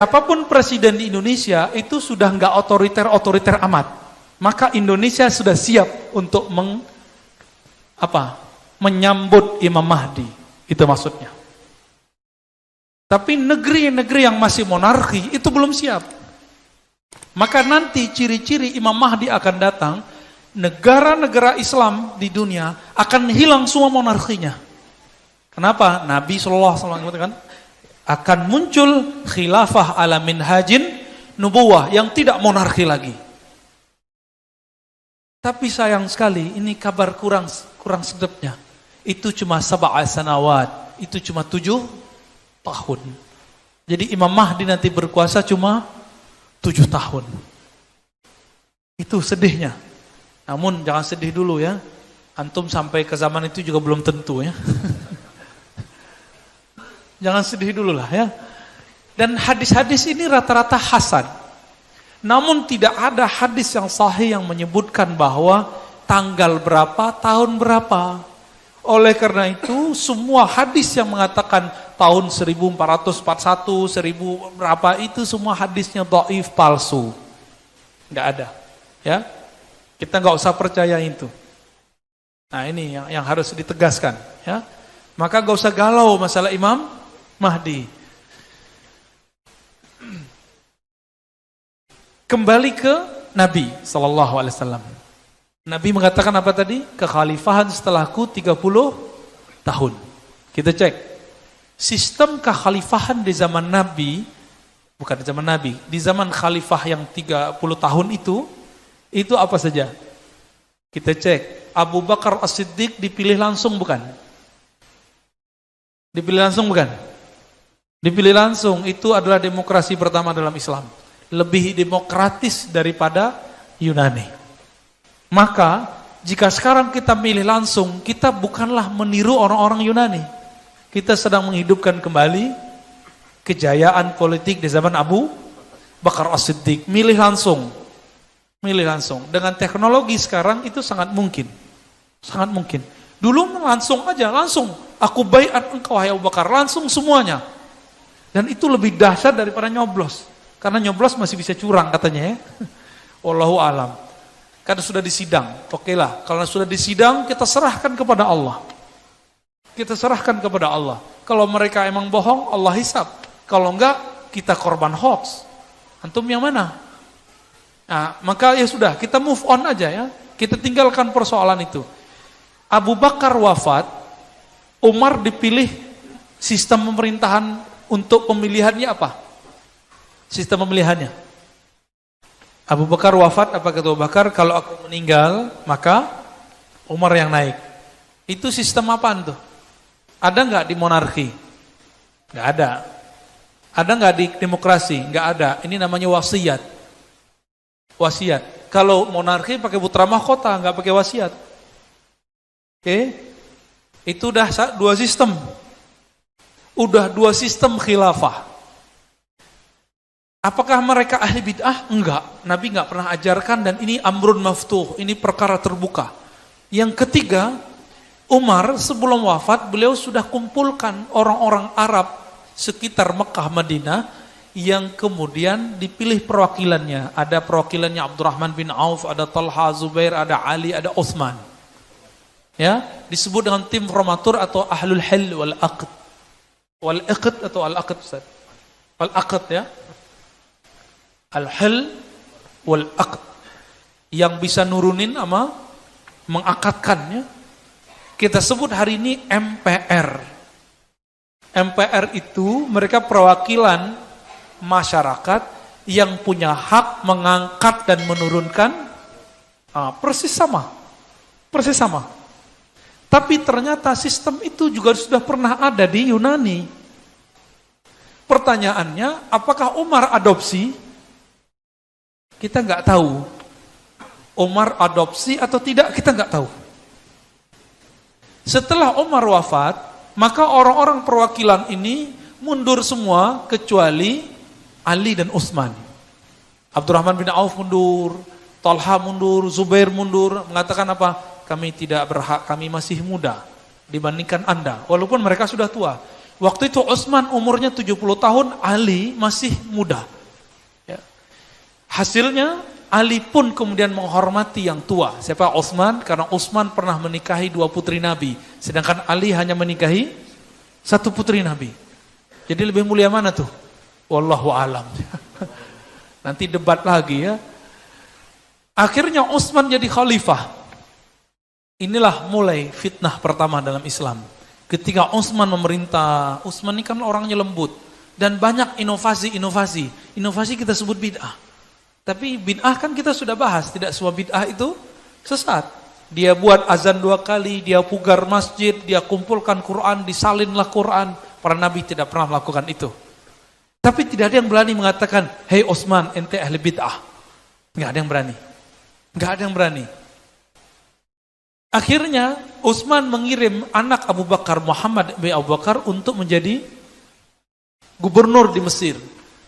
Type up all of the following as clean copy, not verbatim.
Apapun presiden di Indonesia itu sudah nggak otoriter amat. Maka Indonesia sudah siap untuk menyambut Imam Mahdi. Itu maksudnya. Tapi negeri-negeri yang masih monarki itu belum siap. Maka nanti ciri-ciri Imam Mahdi akan datang, negara-negara Islam di dunia akan hilang semua monarkinya. Kenapa? Nabi SAW mengatakan akan muncul khilafah ala minhajin nubuwah yang tidak monarki lagi. Tapi sayang sekali ini kabar kurang sedapnya. Itu cuma 7 sanawat, itu cuma 7 tahun. Jadi Imam Mahdi nanti berkuasa cuma 7 tahun. Itu sedihnya. Namun jangan sedih dulu ya. Antum sampai ke zaman itu juga belum tentu ya. Jangan sedih dulu lah ya. Dan hadis-hadis ini rata-rata hasan. Namun tidak ada hadis yang sahih yang menyebutkan bahwa tanggal berapa, tahun berapa. Oleh karena itu semua hadis yang mengatakan tahun 1441, 1000 berapa itu semua hadisnya dhaif, palsu. Enggak ada. Ya. Kita enggak usah percaya itu. Nah, ini yang harus ditegaskan, ya. Maka enggak usah galau masalah Imam Mahdi. Kembali ke Nabi SAW. Nabi mengatakan apa tadi? Kekhalifahan setelahku 30 tahun. Kita cek. Sistem kekhalifahan di zaman Nabi, bukan di zaman Nabi, di zaman khalifah yang 30 tahun itu apa saja? Kita cek. Abu Bakar As-Siddiq dipilih langsung bukan? Dipilih langsung bukan? Dipilih langsung, itu adalah demokrasi pertama dalam Islam. Lebih demokratis daripada Yunani. Maka, jika sekarang kita milih langsung, kita bukanlah meniru orang-orang Yunani. Kita sedang menghidupkan kembali kejayaan politik di zaman Abu Bakar As-Siddiq. Milih langsung. Milih langsung. Dengan teknologi sekarang itu sangat mungkin. Sangat mungkin. Dulu langsung aja, langsung. Aku baiat engkau, wahai Abu Bakar. Langsung semuanya. Dan itu lebih dahsyat daripada nyoblos. Karena nyoblos masih bisa curang katanya ya. Wallahu alam. Karena sudah disidang. Oke lah, kalau sudah disidang kita serahkan kepada Allah. Kita serahkan kepada Allah. Kalau mereka emang bohong, Allah hisab. Kalau enggak, kita korban hoax. Antum yang mana? Nah, maka ya sudah, kita move on aja ya. Kita tinggalkan persoalan itu. Abu Bakar wafat, Umar dipilih, sistem pemerintahan untuk pemilihannya apa? Sistem pemilihannya. Abu Bakar wafat, apa kata Abu Bakar? Kalau aku meninggal, maka Umar yang naik. Itu sistem apaan tuh? Ada nggak di monarki? Nggak ada. Ada nggak di demokrasi? Nggak ada. Ini namanya wasiat. Wasiat. Kalau monarki pakai putra mahkota, nggak pakai wasiat. Oke? Itu udah 2 sistem. Udah 2 sistem khilafah. Apakah mereka ahli bid'ah? Enggak. Nabi enggak pernah ajarkan dan ini amrun maftuh. Ini perkara terbuka. Yang ketiga, Umar sebelum wafat, beliau sudah kumpulkan orang-orang Arab sekitar Mekah, Madinah yang kemudian dipilih perwakilannya. Ada perwakilannya Abdurrahman bin Auf, ada Talha, Zubair, ada Ali, ada Utsman. Ya, disebut dengan tim formatur atau ahlul hil wal aqd. Wal aqd atau al aqd Ustaz. Wal aqd ya. Al-hil wal-aqd yang bisa nurunin sama mengakadkannya. Kita sebut hari ini MPR. MPR itu mereka perwakilan masyarakat yang punya hak mengangkat dan menurunkan persis sama. Persis sama. Tapi ternyata sistem itu juga sudah pernah ada di Yunani. Pertanyaannya, apakah Umar adopsi? Kita nggak tahu. Umar adopsi atau tidak, kita nggak tahu. Setelah Umar wafat, maka orang-orang perwakilan ini mundur semua kecuali Ali dan Utsman. Abdurrahman bin Auf mundur, Talha mundur, Zubair mundur, mengatakan apa? Kami tidak berhak, kami masih muda dibandingkan Anda, walaupun mereka sudah tua. Waktu itu Utsman umurnya 70 tahun, Ali masih muda. Ya. Hasilnya Ali pun kemudian menghormati yang tua. Siapa? Utsman, karena Utsman pernah menikahi 2 putri Nabi. Sedangkan Ali hanya menikahi 1 putri Nabi. Jadi lebih mulia mana tuh? Wallahu alam. Nanti debat lagi ya. Akhirnya Utsman jadi khalifah. Inilah mulai fitnah pertama dalam Islam. Ketika Utsman memerintah, Utsman ini kan orangnya lembut. Dan banyak inovasi. Inovasi kita sebut bid'ah. Tapi bid'ah kan kita sudah bahas. Tidak semua bid'ah itu sesat. Dia buat azan 2 kali, dia pugar masjid, dia kumpulkan Quran, disalinlah Quran. Para nabi tidak pernah melakukan itu. Tapi tidak ada yang berani mengatakan, "Hei Utsman, ente ahli bid'ah." Enggak ada yang berani. Enggak ada yang berani. Akhirnya Utsman mengirim anak Abu Bakar, Muhammad bin Abu Bakar, untuk menjadi gubernur di Mesir.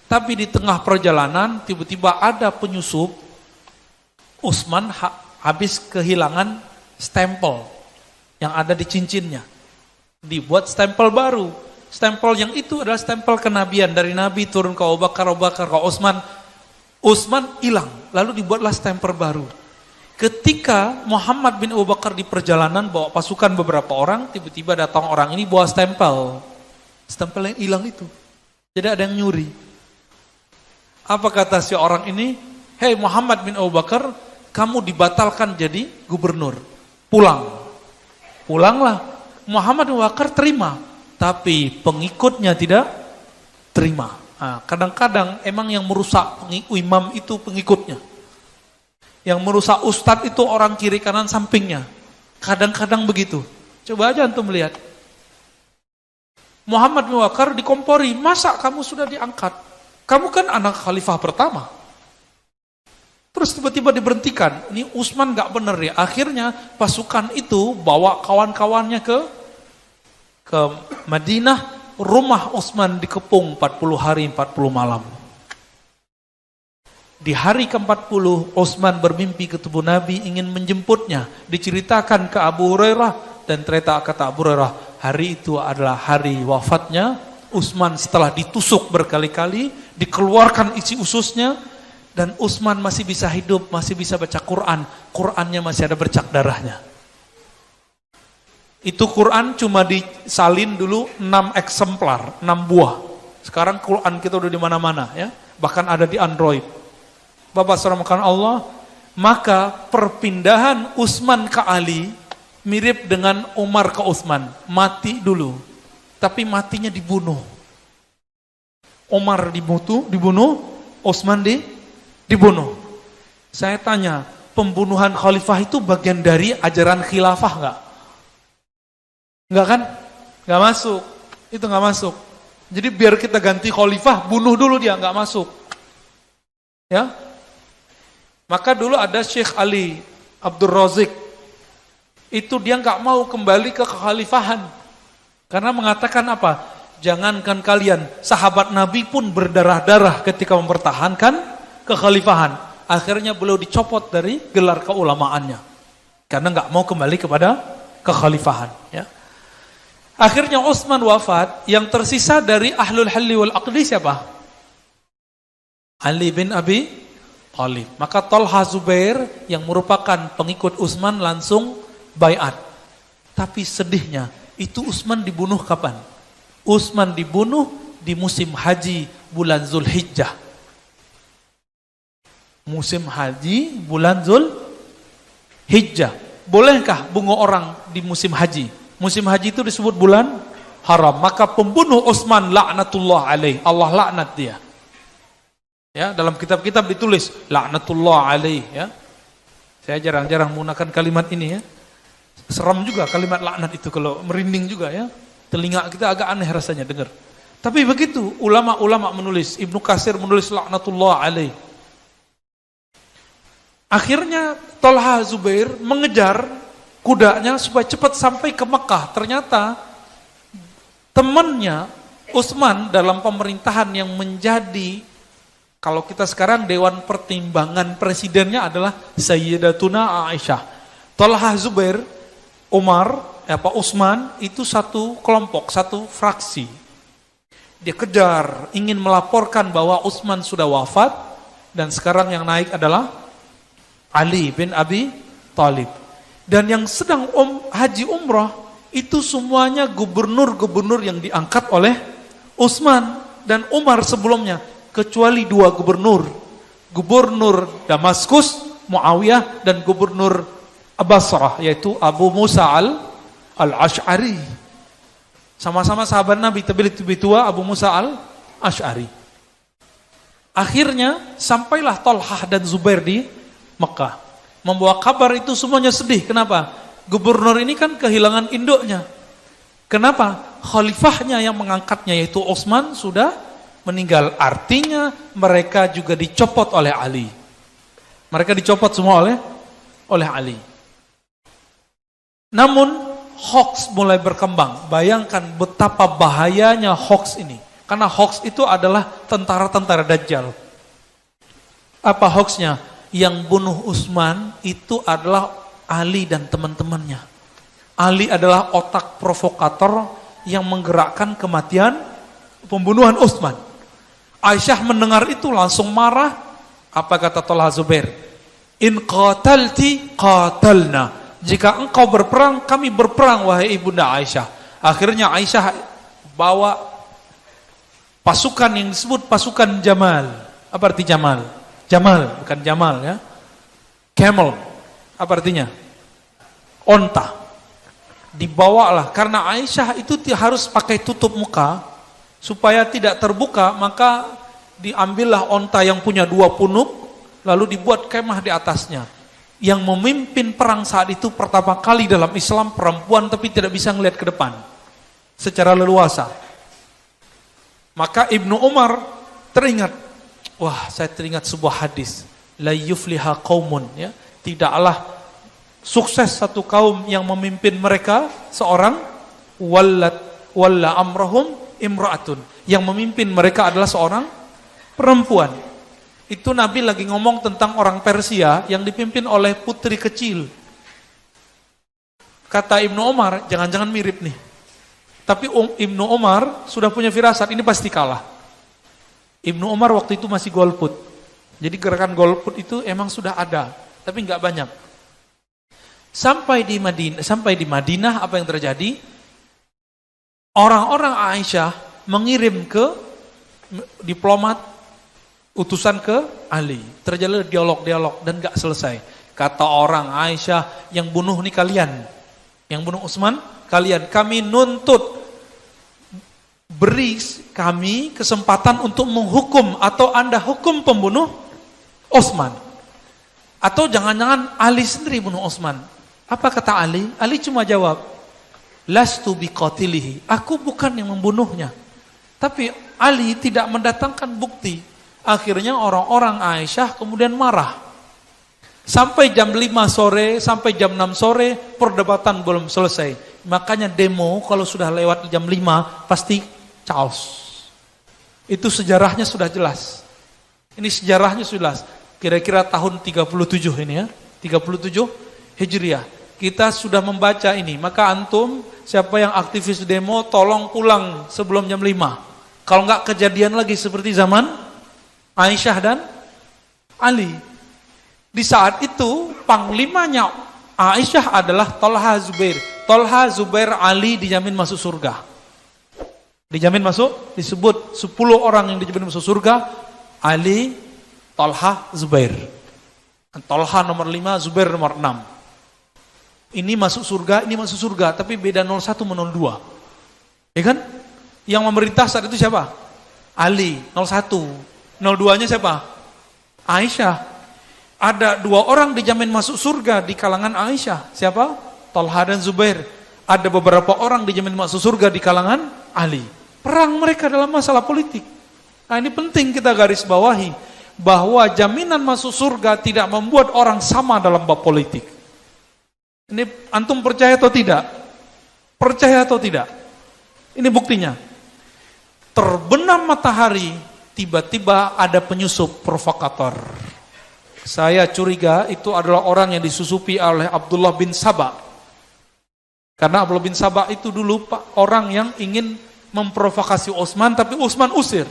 Tapi di tengah perjalanan tiba-tiba ada penyusup. Utsman habis kehilangan stempel yang ada di cincinnya. Dibuat stempel baru. Stempel yang itu adalah stempel kenabian. Dari Nabi turun ke Abu Bakar, ke Utsman. Utsman hilang. Lalu dibuatlah stempel baru. Ketika Muhammad bin Abu Bakar di perjalanan bawa pasukan beberapa orang, tiba-tiba datang orang ini bawa stempel. Stempel yang hilang itu. Jadi ada yang nyuri. Apa kata si orang ini? "Hei Muhammad bin Abu Bakar, kamu dibatalkan jadi gubernur. Pulang." Pulanglah. Muhammad bin Abu Bakar terima. Tapi pengikutnya tidak terima. Nah, kadang-kadang emang yang merusak imam itu pengikutnya. Yang merusak ustadz itu orang kiri kanan sampingnya. Kadang-kadang begitu. Coba aja antum melihat. Muhammad bin Abu Bakar dikompori, "Masa kamu sudah diangkat? Kamu kan anak khalifah pertama." Terus tiba-tiba diberhentikan. Ini Utsman gak bener ya. Akhirnya pasukan itu bawa kawan-kawannya ke Madinah. Rumah Utsman dikepung 40 hari 40 malam. Di hari ke-40 Utsman bermimpi ketemu Nabi ingin menjemputnya. Diceritakan ke Abu Hurairah. Dan ternyata kata Abu Hurairah, hari itu adalah hari wafatnya Utsman setelah ditusuk berkali-kali, dikeluarkan isi ususnya, dan Utsman masih bisa hidup, masih bisa baca Quran. Qurannya masih ada bercak darahnya. Itu Quran cuma disalin dulu 6 eksemplar, 6 buah. Sekarang Quran kita udah di mana-mana ya, bahkan ada di Android. Bapak saudara Allah, maka perpindahan Utsman ke Ali mirip dengan Umar ke Utsman, mati dulu. Tapi matinya dibunuh. Umar dibunuh, Utsman dibunuh. Saya tanya, pembunuhan khalifah itu bagian dari ajaran khilafah enggak? Enggak kan? Enggak masuk. Itu enggak masuk. Jadi biar kita ganti khalifah, bunuh dulu dia, enggak masuk. Ya. Maka dulu ada Syekh Ali Abdul Razik. Itu dia enggak mau kembali ke kekhalifahan. Karena mengatakan apa? Jangankan kalian, sahabat Nabi pun berdarah-darah ketika mempertahankan kekhalifahan. Akhirnya beliau dicopot dari gelar keulamaannya. Karena enggak mau kembali kepada kekhalifahan. Ya. Akhirnya Utsman wafat, yang tersisa dari Ahlul Halli wal Aqdi siapa? Ali bin Abi Thalib. Maka Talha Zubair yang merupakan pengikut Utsman langsung baiat. Tapi sedihnya, itu Utsman dibunuh kapan? Utsman dibunuh di musim haji bulan Zulhijjah. Musim haji bulan Zulhijjah. Bolehkah bunuh orang di musim haji? Musim haji itu disebut bulan haram. Maka pembunuh Utsman laknatullah alaih. Allah laknat dia. Ya, dalam kitab-kitab ditulis laknatullah alaih ya. Saya jarang-jarang menggunakan kalimat ini ya. Seram juga kalimat laknat itu, kalau merinding juga ya. Telinga kita agak aneh rasanya dengar. Tapi begitu ulama-ulama menulis, Ibnu Katsir menulis laknatullah alaih. Akhirnya Talha Zubair mengejar kudanya supaya cepat sampai ke Mekah. Ternyata temannya Utsman dalam pemerintahan yang menjadi, kalau kita sekarang Dewan Pertimbangan Presidennya adalah Sayyidatuna Aisyah. Talha Zubair, Umar Utsman itu satu kelompok, satu fraksi. Dia kejar, ingin melaporkan bahwa Utsman sudah wafat dan sekarang yang naik adalah Ali bin Abi Thalib. Dan yang sedang haji umrah itu semuanya gubernur-gubernur yang diangkat oleh Utsman dan Umar sebelumnya, kecuali dua gubernur. Gubernur Damaskus, Muawiyah, dan gubernur Basrah, yaitu Abu Musa al-Ash'ari. Sama-sama sahabat Nabi, tapi lebih tua Abu Musa al-Ash'ari. Akhirnya sampailah Thalhah dan Zubair di Mekah. Membawa kabar itu semuanya sedih. Kenapa? Gubernur ini kan kehilangan induknya. Kenapa? Khalifahnya yang mengangkatnya yaitu Utsman sudah meninggal. Artinya mereka juga dicopot oleh Ali. Mereka dicopot semua oleh Ali. Namun hoax mulai berkembang. Bayangkan betapa bahayanya hoax ini. Karena hoax itu adalah tentara-tentara Dajjal. Apa hoaxnya? Yang bunuh Utsman itu adalah Ali dan teman-temannya. Ali adalah otak provokator yang menggerakkan kematian pembunuhan Utsman. Aisyah mendengar itu langsung marah. Apa kata Thalhah Zubair? In qatalti qatalna. Jika engkau berperang, kami berperang wahai ibunda Aisyah. Akhirnya Aisyah bawa pasukan yang disebut pasukan Jamal. Apa arti Jamal? Jamal, bukan Jamal ya. Camel. Apa artinya? Onta. Dibawalah, karena Aisyah itu harus pakai tutup muka, supaya tidak terbuka, maka diambillah onta yang punya 2 punuk, lalu dibuat kemah di atasnya. Yang memimpin perang saat itu pertama kali dalam Islam perempuan, tapi tidak bisa ngelihat ke depan secara leluasa. Maka Ibnu Umar teringat, saya teringat sebuah hadis, la yufliha qaumun, ya, tidaklah sukses satu kaum yang memimpin mereka seorang walla amrahum imra'atun, yang memimpin mereka adalah seorang perempuan. Itu Nabi lagi ngomong tentang orang Persia yang dipimpin oleh putri kecil. Kata Ibnu Umar, jangan-jangan mirip nih. Tapi Ibnu Umar sudah punya firasat, ini pasti kalah. Ibnu Umar waktu itu masih golput. Jadi gerakan golput itu emang sudah ada, tapi nggak banyak. Sampai di Madinah apa yang terjadi? Orang-orang Aisyah mengirim ke diplomat, utusan ke Ali. Terjadi dialog-dialog dan gak selesai. Kata orang Aisyah, yang bunuh nih kalian. Yang bunuh Utsman kalian. Kami nuntut, beri kami kesempatan untuk menghukum, atau Anda hukum pembunuh Utsman. Atau jangan-jangan Ali sendiri bunuh Utsman. Apa kata Ali? Ali cuma jawab, lastu biqatilihi. Aku bukan yang membunuhnya. Tapi Ali tidak mendatangkan bukti. Akhirnya orang-orang Aisyah kemudian marah. Sampai jam 5 sore, sampai jam 6 sore, perdebatan belum selesai. Makanya demo kalau sudah lewat jam 5, pasti chaos. Itu sejarahnya sudah jelas. Ini sejarahnya sudah jelas. Kira-kira tahun 37 ini ya, 37 Hijriah. Kita sudah membaca ini. Maka antum, siapa yang aktivis demo, tolong pulang sebelum jam 5. Kalau enggak kejadian lagi seperti zaman Aisyah dan Ali. Di saat itu panglimanya Aisyah adalah Thalhah Zubair. Thalhah Zubair Ali dijamin masuk surga. Dijamin masuk, disebut 10 orang yang dijamin masuk surga. Ali, Thalhah, Zubair. Thalhah nomor 5, Zubair nomor 6. Ini masuk surga, ini masuk surga, tapi beda 01 sama 02. Ya kan? Yang memerintah saat itu siapa? Ali, 01. 02-nya siapa? Aisyah. Ada 2 orang dijamin masuk surga di kalangan Aisyah. Siapa? Thalhah dan Zubair. Ada beberapa orang dijamin masuk surga di kalangan Ali. Perang mereka dalam masalah politik. Nah, ini penting kita garis bawahi, bahwa jaminan masuk surga tidak membuat orang sama dalam bab politik. Ini antum percaya atau tidak? Percaya atau tidak? Ini buktinya. Terbenam matahari, tiba-tiba ada penyusup provokator. Saya curiga itu adalah orang yang disusupi oleh Abdullah bin Sabah. Karena Abdullah bin Sabah itu dulu orang yang ingin memprovokasi Utsman, tapi Utsman usir.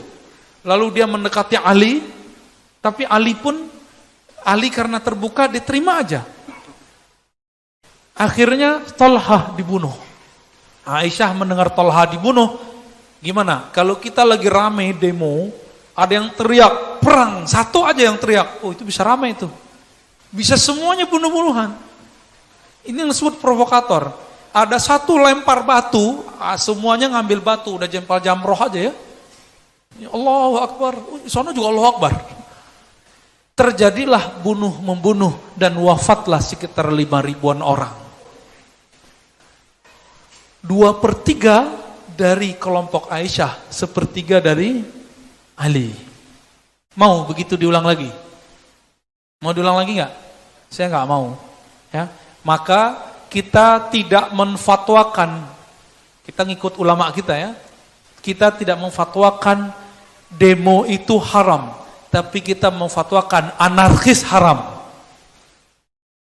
Lalu dia mendekati Ali, tapi Ali karena terbuka diterima aja. Akhirnya Thalhah dibunuh. Aisyah mendengar Thalhah dibunuh, gimana? Kalau kita lagi rame demo, ada yang teriak perang, satu aja yang teriak, oh itu bisa rame itu. Bisa semuanya bunuh-bunuhan. Ini yang disebut provokator. Ada satu lempar batu, semuanya ngambil batu, udah jempal jamroh aja ya. Allahu Akbar, sono juga Allahu Akbar. Terjadilah bunuh-membunuh dan wafatlah sekitar 5.000-an orang. 2/3 dari kelompok Aisyah, 1/3 dari Ali. Mau begitu diulang lagi? Mau diulang lagi nggak? Saya nggak mau. Ya, maka kita tidak menfatwakan, kita ngikut ulama kita ya, kita tidak memfatwakan demo itu haram, tapi kita memfatwakan anarkis haram.